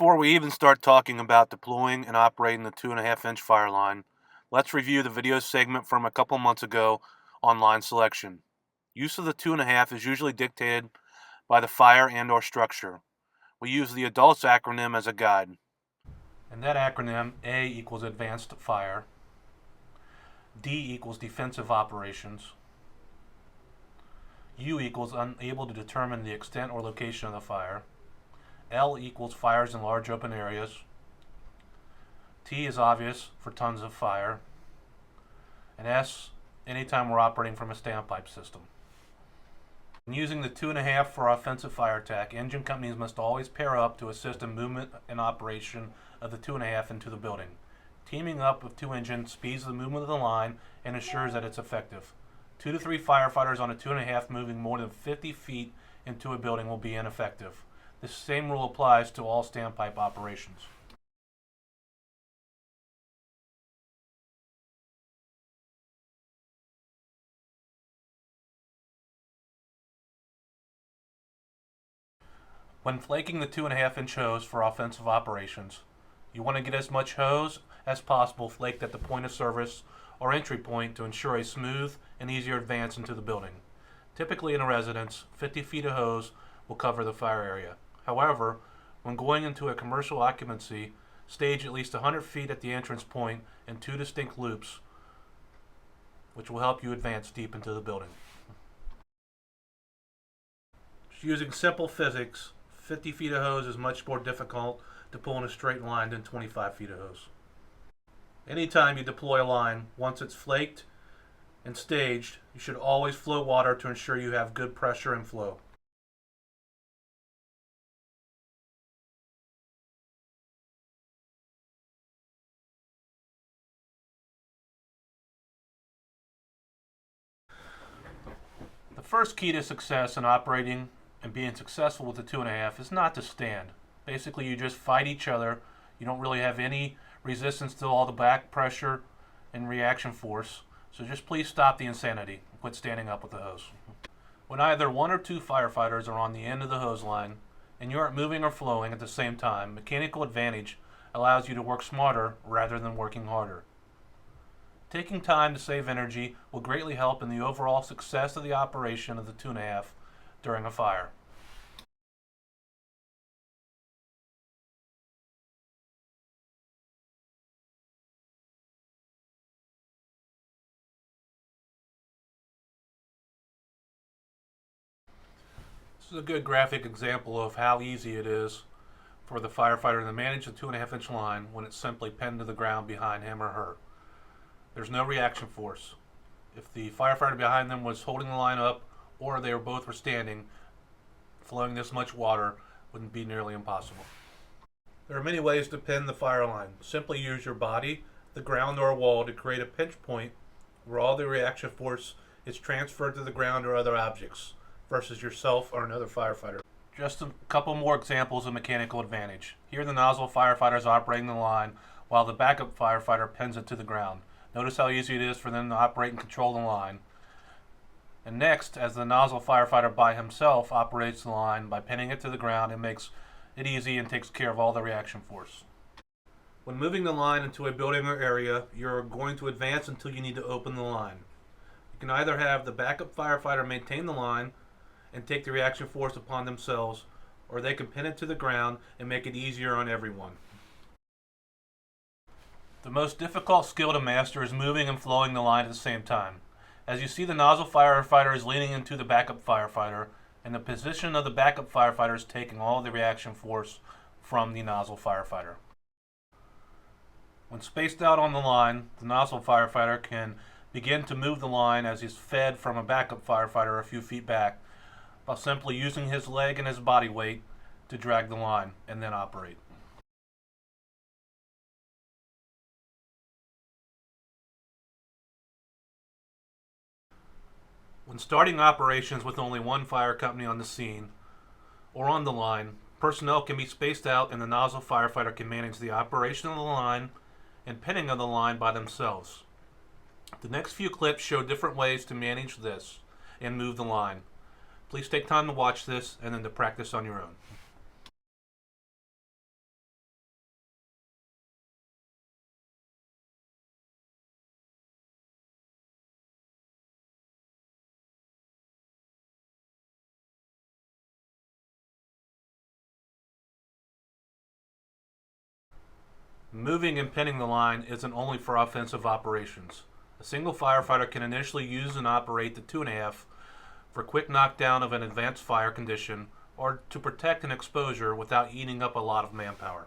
Before we even start talking about deploying and operating the 2.5-inch fire line, let's review the video segment from a couple months ago on line selection. Use of the 2.5 is usually dictated by the fire and/or structure. We use the adults acronym as a guide. And that acronym, A equals advanced fire, D equals defensive operations, U equals unable to determine the extent or location of the fire, L equals fires in large open areas, T is obvious for tons of fire, and S, anytime we're operating from a standpipe system. When using the 2.5 for offensive fire attack, engine companies must always pair up to assist in movement and operation of the 2.5 into the building. Teaming up with two engines speeds the movement of the line and ensures that it's effective. 2 to 3 firefighters on a 2.5 moving more than 50 feet into a building will be ineffective. This same rule applies to all standpipe operations. When flaking the 2.5-inch hose for offensive operations, you want to get as much hose as possible flaked at the point of service or entry point to ensure a smooth and easier advance into the building. Typically in a residence, 50 feet of hose will cover the fire area. However, when going into a commercial occupancy, stage at least 100 feet at the entrance point in 2 distinct loops, which will help you advance deep into the building. Using simple physics, 50 feet of hose is much more difficult to pull in a straight line than 25 feet of hose. Anytime you deploy a line, once it's flaked and staged, you should always flow water to ensure you have good pressure and flow. The first key to success in operating and being successful with the 2.5 is not to stand. Basically, you just fight each other. You don't really have any resistance to all the back pressure and reaction force. So just please stop the insanity and quit standing up with the hose. When either 1 or 2 firefighters are on the end of the hose line and you aren't moving or flowing at the same time, mechanical advantage allows you to work smarter rather than working harder. Taking time to save energy will greatly help in the overall success of the operation of the 2.5 during a fire. This is a good graphic example of how easy it is for the firefighter to manage the 2.5-inch line when it's simply pinned to the ground behind him or her. There's no reaction force. If the firefighter behind them was holding the line up or they were standing, flowing this much water wouldn't be nearly impossible. There are many ways to pin the fire line. Simply use your body, the ground, or a wall to create a pinch point where all the reaction force is transferred to the ground or other objects versus yourself or another firefighter. Just a couple more examples of mechanical advantage. Here the nozzle firefighter is operating the line while the backup firefighter pins it to the ground. Notice how easy it is for them to operate and control the line. And next, as the nozzle firefighter by himself operates the line by pinning it to the ground, it makes it easy and takes care of all the reaction force. When moving the line into a building or area, you're going to advance until you need to open the line. You can either have the backup firefighter maintain the line and take the reaction force upon themselves, or they can pin it to the ground and make it easier on everyone. The most difficult skill to master is moving and flowing the line at the same time. As you see, the nozzle firefighter is leaning into the backup firefighter, and the position of the backup firefighter is taking all the reaction force from the nozzle firefighter. When spaced out on the line, the nozzle firefighter can begin to move the line as he's fed from a backup firefighter a few feet back by simply using his leg and his body weight to drag the line and then operate. When starting operations with only one fire company on the scene or on the line, personnel can be spaced out and the nozzle firefighter can manage the operation of the line and pinning of the line by themselves. The next few clips show different ways to manage this and move the line. Please take time to watch this and then to practice on your own. Moving and pinning the line isn't only for offensive operations. A single firefighter can initially use and operate the 2.5 for quick knockdown of an advanced fire condition or to protect an exposure without eating up a lot of manpower.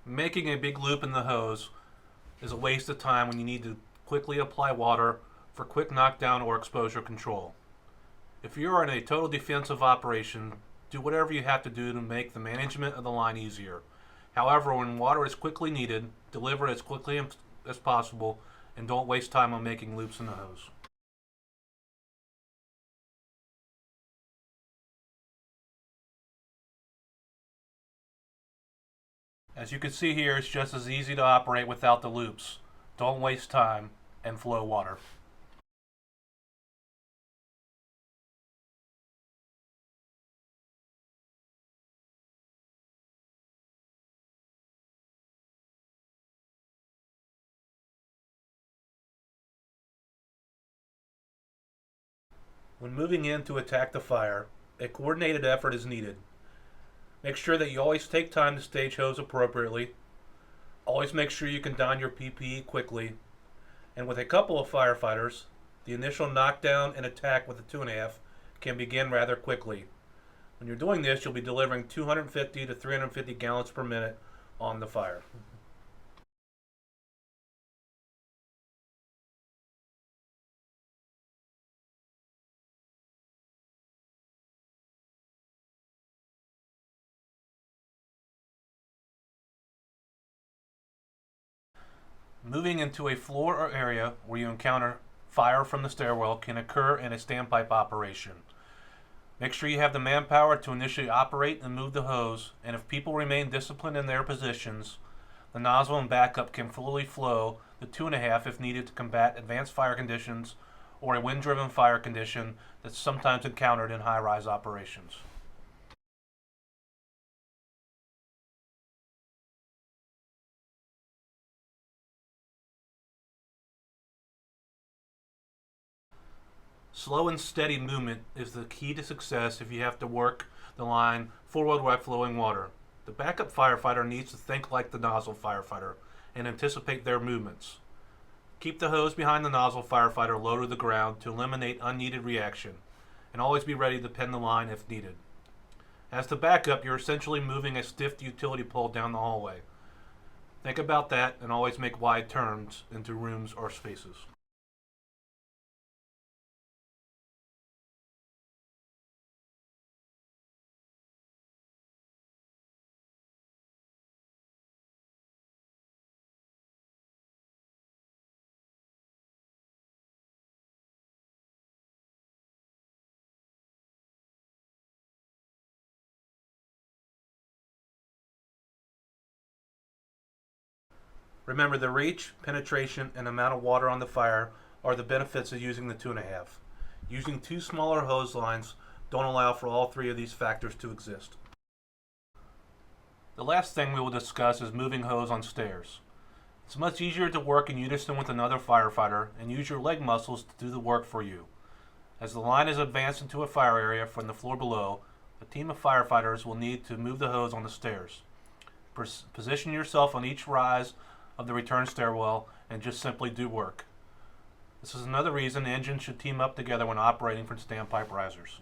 Making a big loop in the hose is a waste of time when you need to quickly apply water for quick knockdown or exposure control. If you are in a total defensive operation, do whatever you have to do to make the management of the line easier. However, when water is quickly needed, deliver it as quickly as possible and don't waste time on making loops in the hose. As you can see here, it's just as easy to operate without the loops. Don't waste time and flow water. When moving in to attack the fire, a coordinated effort is needed. Make sure that you always take time to stage hose appropriately. Always make sure you can don your PPE quickly. And with a couple of firefighters, the initial knockdown and attack with the 2.5 can begin rather quickly. When you're doing this, you'll be delivering 250 to 350 gallons per minute on the fire. Moving into a floor or area where you encounter fire from the stairwell can occur in a standpipe operation. Make sure you have the manpower to initially operate and move the hose, and if people remain disciplined in their positions, the nozzle and backup can fully flow the 2.5 if needed to combat advanced fire conditions or a wind-driven fire condition that's sometimes encountered in high-rise operations. Slow and steady movement is the key to success if you have to work the line forward while flowing water. The backup firefighter needs to think like the nozzle firefighter and anticipate their movements. Keep the hose behind the nozzle firefighter low to the ground to eliminate unneeded reaction, and always be ready to pin the line if needed. As the backup, you're essentially moving a stiff utility pole down the hallway. Think about that and always make wide turns into rooms or spaces. Remember, the reach, penetration, and amount of water on the fire are the benefits of using the 2.5. Using two smaller hose lines don't allow for all three of these factors to exist. The last thing we will discuss is moving hose on stairs. It's much easier to work in unison with another firefighter and use your leg muscles to do the work for you. As the line is advanced into a fire area from the floor below, a team of firefighters will need to move the hose on the stairs. Position yourself on each rise of the return stairwell and just simply do work. This is another reason engines should team up together when operating from standpipe risers.